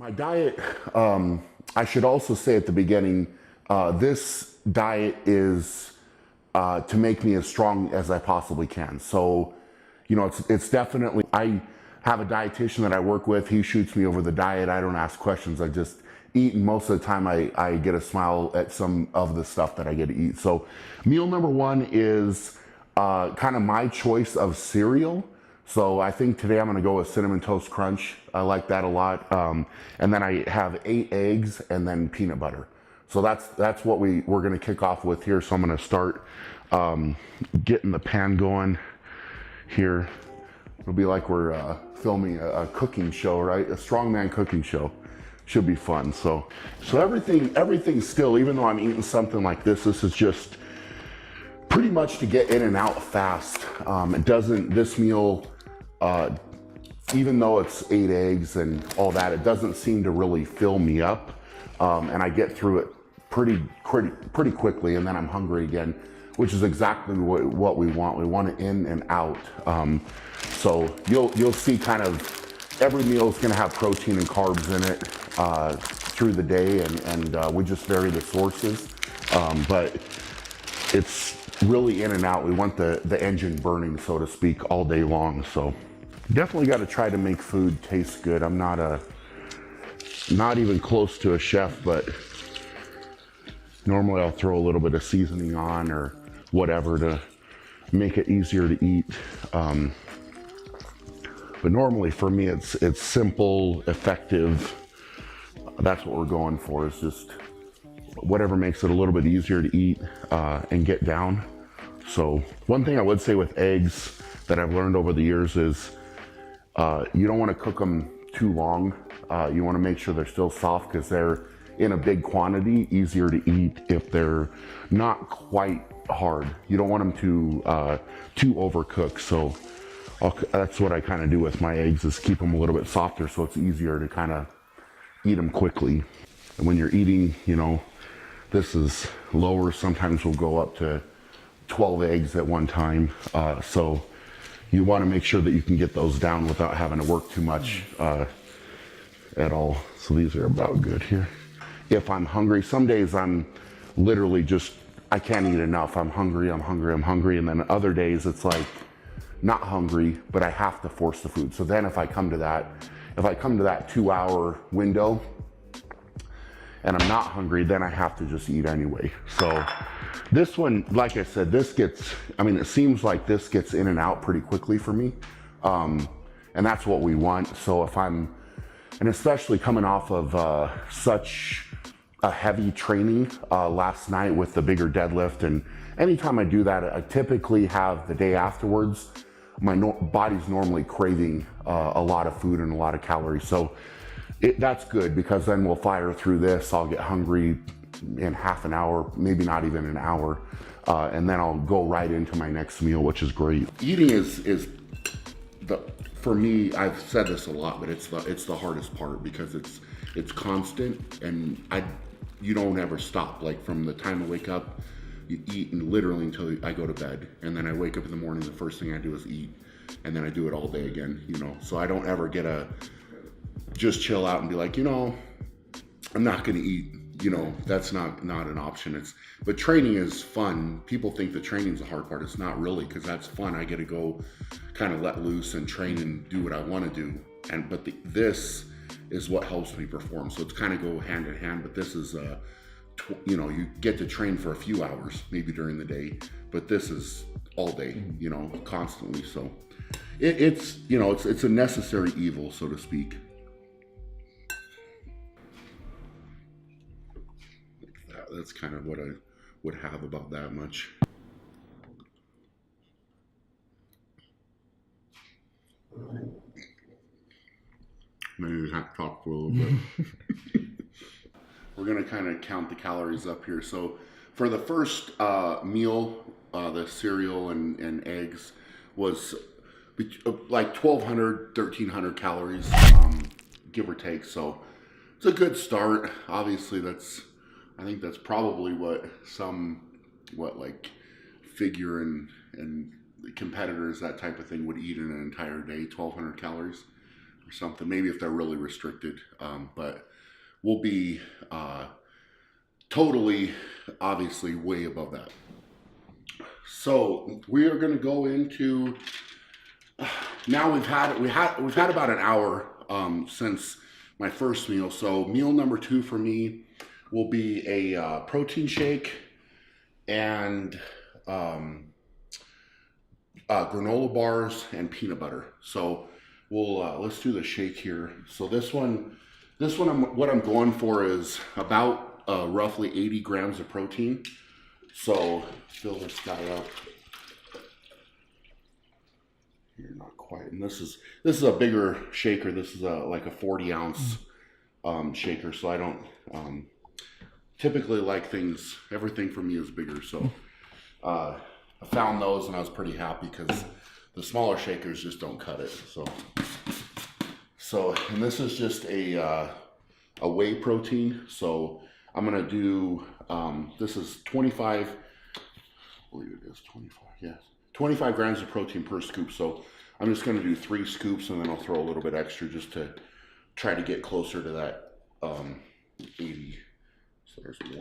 My diet, I should also say at the beginning, this diet is to make me as strong as I possibly can. So, it's definitely, I have a dietitian that I work with. He shoots me over the diet. I don't ask questions. I just eat, and most of the time I get a smile at some of the stuff that I get to eat. So, meal number one is kind of my choice of cereal. So I think today I'm gonna go with Cinnamon Toast Crunch. I like that a lot. And then I have 8 eggs and then peanut butter. So that's what we're gonna kick off with here. So I'm gonna start getting the pan going here. It'll be like we're filming a cooking show, right? A strongman cooking show. Should be fun. So everything's still, even though I'm eating something like this is just pretty much to get in and out fast. This meal, even though it's 8 eggs and all that, it doesn't seem to really fill me up. And I get through it pretty quickly, and then I'm hungry again, which is exactly what we want. We want it in and out. So you'll see kind of every meal is gonna have protein and carbs in it through the day, and we just vary the sources. But it's really in and out. We want the engine burning, so to speak, all day long. So definitely got to try to make food taste good. I'm not even close to a chef, but normally I'll throw a little bit of seasoning on or whatever to make it easier to eat. But normally for me, it's simple, effective. That's what we're going for, is just whatever makes it a little bit easier to eat and get down. So one thing I would say with eggs that I've learned over the years is you don't want to cook them too long. You want to make sure they're still soft, because they're in a big quantity easier to eat if they're not quite hard. You don't want them too overcooked. So that's what I kind of do with my eggs, is keep them a little bit softer so it's easier to kind of eat them quickly. And when you're eating, this is lower. Sometimes we'll go up to 12 eggs at one time. So you want to make sure that you can get those down without having to work too much at all. So these are about good here. If I'm hungry, some days I'm literally just, I can't eat enough. I'm hungry. And then other days it's like not hungry, but I have to force the food. So then if I come to that 2-hour window and I'm not hungry, then I have to just eat anyway. So this one, like I said, it seems like this gets in and out pretty quickly for me. And that's what we want. So and especially coming off of such a heavy training last night with the bigger deadlift, and anytime I do that, I typically have the day afterwards, my body's normally craving a lot of food and a lot of calories. So that's good, because then we'll fire through this. I'll get hungry in half an hour, maybe not even an hour, and then I'll go right into my next meal, which is great. Eating is for me, I've said this a lot, but it's the hardest part, because it's constant, and you don't ever stop. Like from the time I wake up, you eat, and literally until I go to bed, and then I wake up in the morning, the first thing I do is eat, and then I do it all day again. So I don't ever get just chill out and be like, I'm not gonna eat. That's not an option. But training is fun. People think the training's the hard part. It's not really, because that's fun. I get to go kind of let loose and train and do what I want to do. But this is what helps me perform. So it's kind of go hand in hand. But this is you get to train for a few hours maybe during the day, but this is all day, constantly. So it's a necessary evil, so to speak. That's kind of what I would have about that much. Maybe we have to talk for a little bit. We're gonna kind of count the calories up here. So for the first meal, the cereal and eggs was like 1,200, 1,300 calories, give or take. So it's a good start. Obviously, I think that's probably what figure and competitors, that type of thing, would eat in an entire day, 1,200 calories. or something. Maybe if they're really restricted, but we'll be totally, obviously, way above that. So we are going to go into. Now we've had about an hour since my first meal. So meal number 2 for me will be a protein shake and granola bars and peanut butter. So we'll let's do the shake here. So this one, what I'm going for is about roughly 80 grams of protein. So fill this guy up. You're not quite, and this is a bigger shaker. This is like a 40 ounce shaker. So I don't typically like everything for me is bigger. So I found those and I was pretty happy because the smaller shakers just don't cut it. So and this is just a whey protein. So I'm gonna do this is 25. I believe it is 25. Yes. 25 grams of protein per scoop. So I'm just going to do 3 scoops and then I'll throw a little bit extra just to try to get closer to that 80. So there's 1, 2,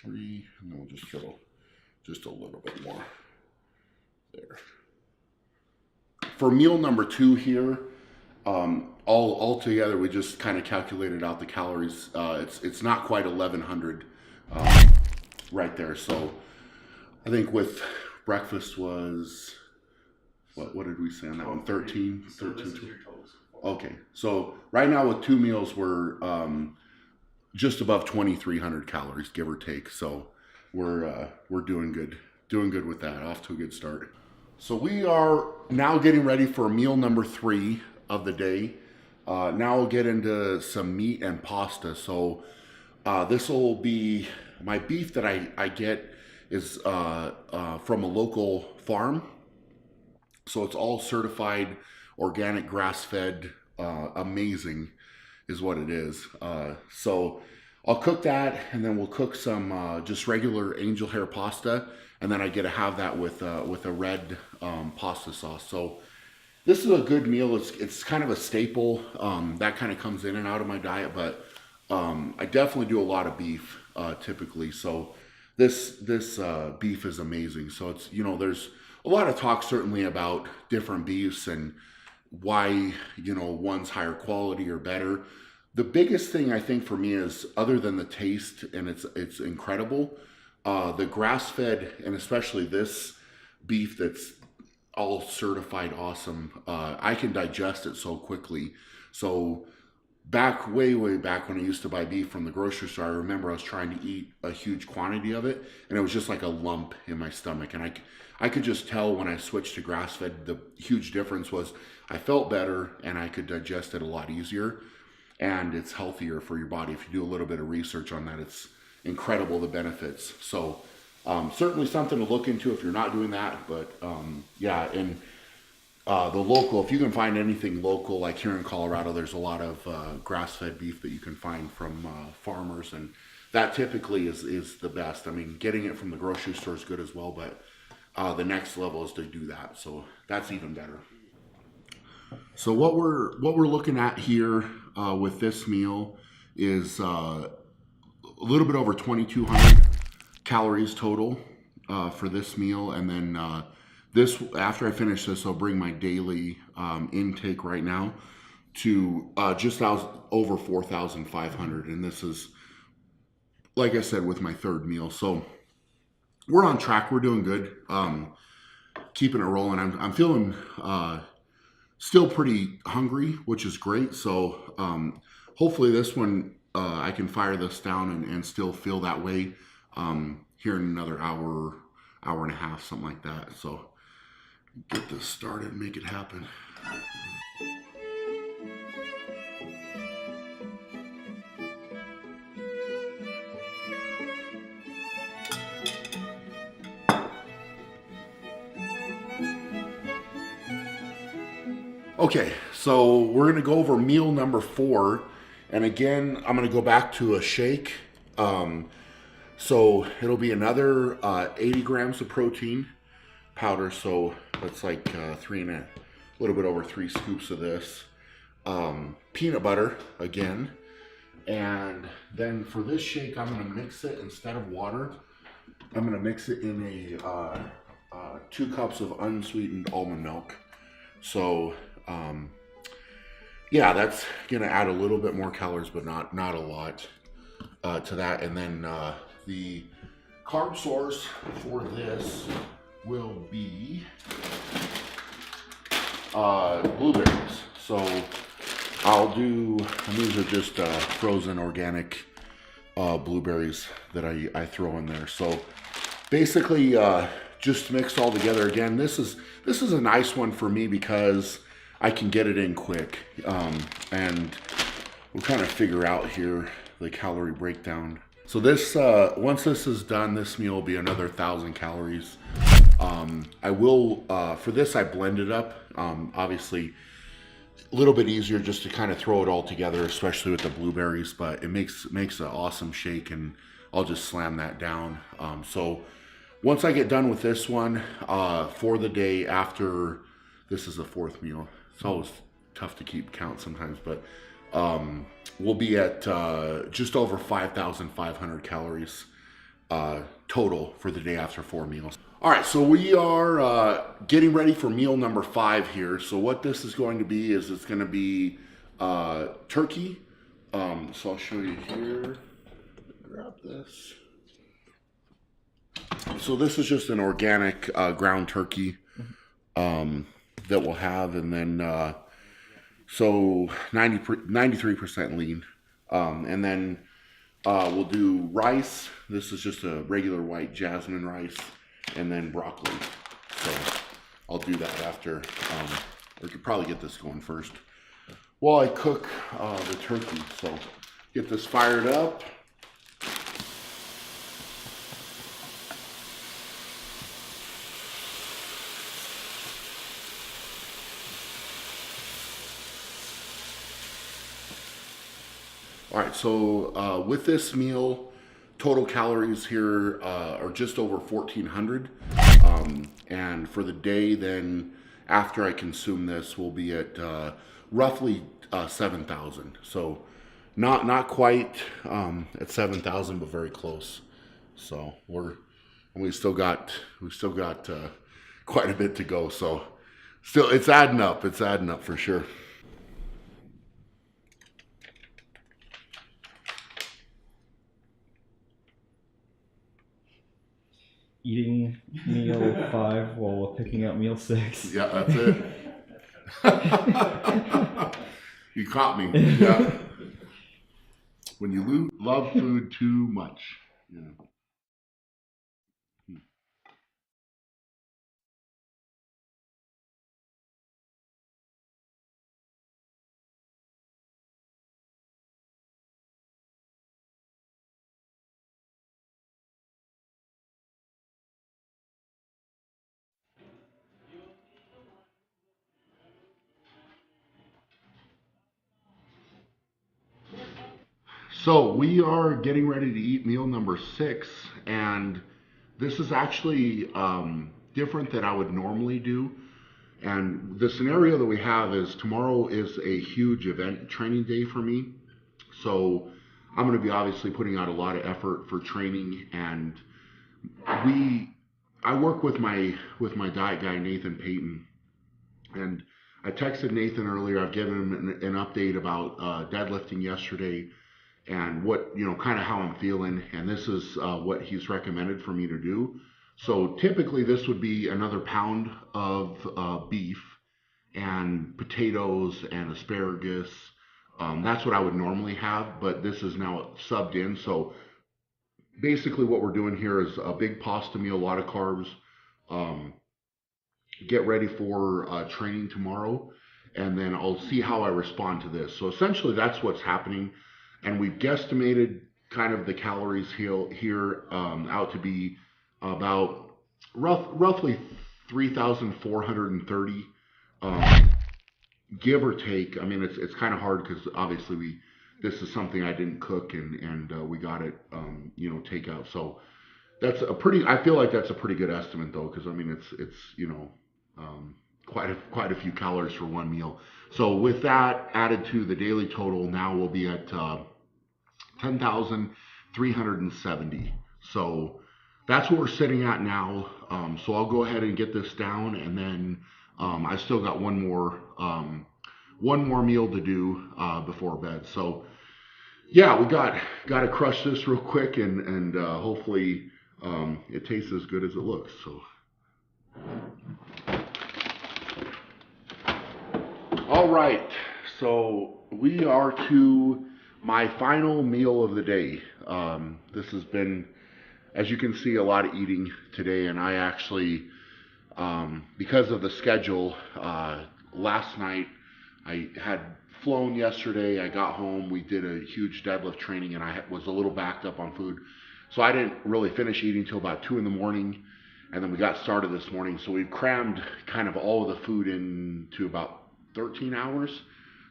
3, and then we'll just throw just a little bit more there. For meal number 2 here, all together, we just kind of calculated out the calories. It's not quite 1,100 right there. So I think with breakfast was, what did we say on that one? 13? So 13. This is your totals. Okay. So right now with 2 meals, we're just above 2,300 calories, give or take. So we're doing good. Doing good with that. Off to a good start. So we are now getting ready for meal number 3 of the day. Now we'll get into some meat and pasta. So this will be my beef that I get is from a local farm. So it's all certified, organic, grass-fed, amazing is what it is. So I'll cook that and then we'll cook some just regular angel hair pasta. And then I get to have that with a red pasta sauce. So this is a good meal. It's kind of a staple. That kind of comes in and out of my diet, but I definitely do a lot of beef typically. So this beef is amazing. So it's, there's a lot of talk certainly about different beefs and why, one's higher quality or better. The biggest thing I think for me is, other than the taste, and it's incredible, the grass-fed, and especially this beef that's all certified awesome, I can digest it so quickly. So way back when I used to buy beef from the grocery store, I remember I was trying to eat a huge quantity of it, and it was just like a lump in my stomach. And I could just tell when I switched to grass-fed, the huge difference was I felt better and I could digest it a lot easier, and it's healthier for your body. If you do a little bit of research on that, it's incredible, the benefits. So certainly something to look into if you're not doing that. But yeah, and the local, if you can find anything local, like here in Colorado, there's a lot of grass-fed beef that you can find from farmers, and that typically is the best. I mean, getting it from the grocery store is good as well, but the next level is to do that. So that's even better. So what we're looking at here with this meal is a little bit over 2,200 calories total for this meal, and then after I finish this, I'll bring my daily intake right now to just over 4,500, and this is, like I said, with my third meal. So we're on track. We're doing good. Keeping it rolling. I'm feeling still pretty hungry, which is great. So hopefully this one, I can fire this down and still feel that way here in another hour and a half, something like that. So get this started, make it happen. Okay, so we're gonna go over meal number 4. And again, I'm gonna go back to a shake. So it'll be another 80 grams of protein powder. So that's like a little bit over 3 scoops of this. Peanut butter again. And then for this shake, I'm gonna mix it instead of water. I'm gonna mix it in a 2 cups of unsweetened almond milk. So yeah, that's gonna add a little bit more calories, but not a lot to that. And then the carb source for this will be blueberries. So I'll do, and these are just frozen organic blueberries that I throw in there. So basically just mix all together. Again, this is a nice one for me because I can get it in quick. And we'll kind of figure out here the calorie breakdown. So this, once this is done, this meal will be another 1,000 calories. I will, for this I blend it up. Obviously a little bit easier just to kind of throw it all together, especially with the blueberries, but it makes an awesome shake, and I'll just slam that down. So once I get done with this one, for the day after, this is the 4th meal. It's always tough to keep count sometimes, but we'll be at just over 5,500 calories total for the day after 4 meals. All right, so we are getting ready for meal number 5 here. So what this is going to be is it's going to be turkey. So I'll show you here. Grab this. So this is just an organic ground turkey that we'll have, and then so 93% lean, and then we'll do rice. This is just a regular white jasmine rice, and then broccoli. So I'll do that after. We could probably get this going first while I cook the turkey. So get this fired up. All right, so with this meal, total calories here are just over 1,400. And for the day, then after I consume this, we'll be at roughly 7,000. So not quite at 7,000, but very close. So we've still got quite a bit to go. So still, it's adding up. It's adding up for sure. Eating meal 5 while picking up meal 6. Yeah, that's it. You caught me. Yeah. When you love food too much. Yeah. So we are getting ready to eat meal number 6, and this is actually different than I would normally do. And the scenario that we have is tomorrow is a huge event training day for me. So I'm going to be obviously putting out a lot of effort for training, and we I work with my diet guy Nathan Payton, and I texted Nathan earlier. I've given him an update about deadlifting yesterday and what, kind of how I'm feeling, and this is what he's recommended for me to do. So typically this would be another pound of beef and potatoes and asparagus. That's what I would normally have, but this is now subbed in. So basically what we're doing here is a big pasta meal, a lot of carbs. Um, get ready for training tomorrow, and then I'll see how I respond to this. So essentially that's what's happening, and we've guesstimated kind of the calories here out to be about roughly 3,430, give or take. I mean, it's kind of hard because obviously this is something I didn't cook, and we got it, takeout. So that's a pretty. I feel like that's a pretty good estimate though, because I mean it's quite a few calories for one meal. So with that added to the daily total, now we'll be at 10,370. So that's what we're sitting at now. So I'll go ahead and get this down, and then I still got one more meal to do before bed. So yeah, we got to crush this real quick, and hopefully it tastes as good as it looks. So. All right, so we are to my final meal of the day. This has been, as you can see, a lot of eating today, and I actually, because of the schedule, last night I had flown yesterday. I got home, we did a huge deadlift training, and I was a little backed up on food, so I didn't really finish eating till about 2 in the morning, and then we got started this morning. So we crammed kind of all of the food into about 13 hours.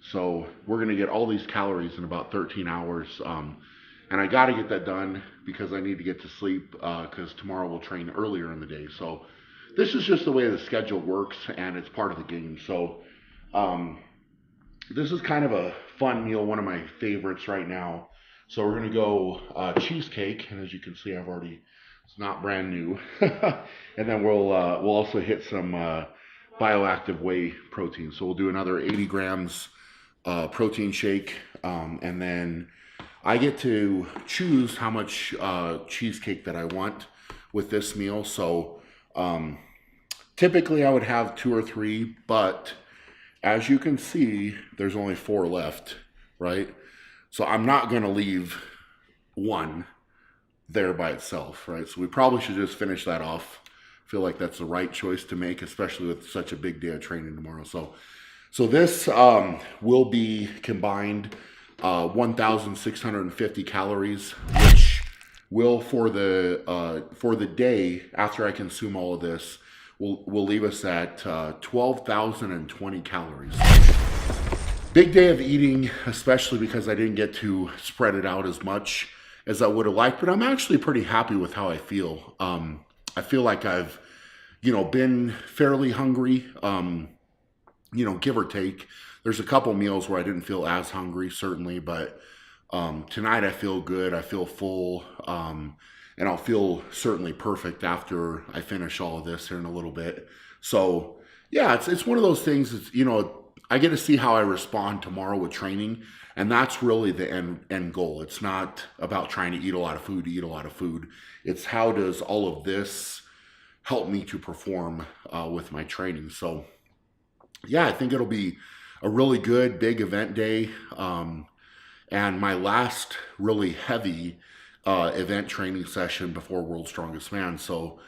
So we're going to get all these calories in about 13 hours. And I got to get that done because I need to get to sleep because tomorrow we'll train earlier in the day. So this is just the way the schedule works, and it's part of the game. So this is kind of a fun meal, one of my favorites right now. So we're going to go cheesecake. And as you can see, it's not brand new. And then we'll also hit some bioactive whey protein. So we'll do another 80 grams protein shake, and then I get to choose how much cheesecake that I want with this meal. So typically I would have 2 or 3, but as you can see, there's only 4 left, right? So I'm not going to leave one there by itself, right? So we probably should just finish that off. Feel like that's the right choice to make, especially with such a big day of training tomorrow. So this will be combined 1,650 calories, which will for the day after I consume all of this will leave us at 12,020 calories. Big day of eating, especially because I didn't get to spread it out as much as I would have liked, but I'm actually pretty happy with how I feel. I feel like I've, been fairly hungry, give or take. There's a couple meals where I didn't feel as hungry, certainly, but tonight I feel good. I feel full, and I'll feel certainly perfect after I finish all of this here in a little bit. So yeah, it's one of those things. I get to see how I respond tomorrow with training, and that's really the end goal. It's not about trying to eat a lot of food to eat a lot of food. It's how does all of this help me to perform with my training. So yeah, I think it'll be a really good big event day, and my last really heavy event training session before World's Strongest Man. So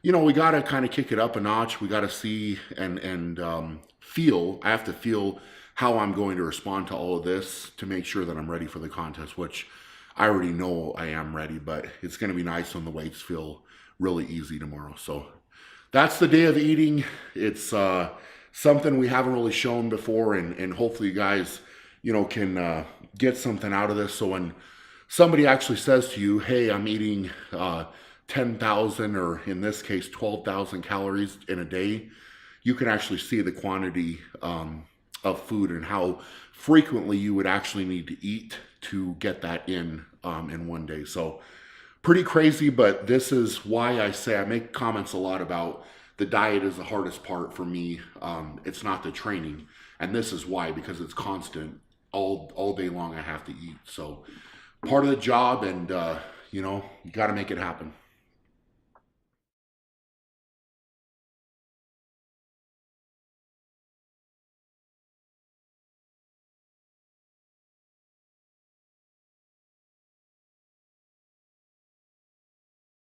we got to kind of kick it up a notch. We got to see and feel. I have to feel how I'm going to respond to all of this to make sure that I'm ready for the contest, which I already know I am ready, but it's going to be nice when the weights feel really easy tomorrow. So that's the day of eating. It's something we haven't really shown before, and hopefully you guys, can get something out of this. So when somebody actually says to you, hey, I'm eating 10,000, or in this case, 12,000 calories in a day, you can actually see the quantity of food and how frequently you would actually need to eat to get that in one day. So pretty crazy, but this is why I say I make comments a lot about the diet is the hardest part for me. It's not the training. And this is why, because it's constant. All day long I have to eat. So part of the job, and you got to make it happen.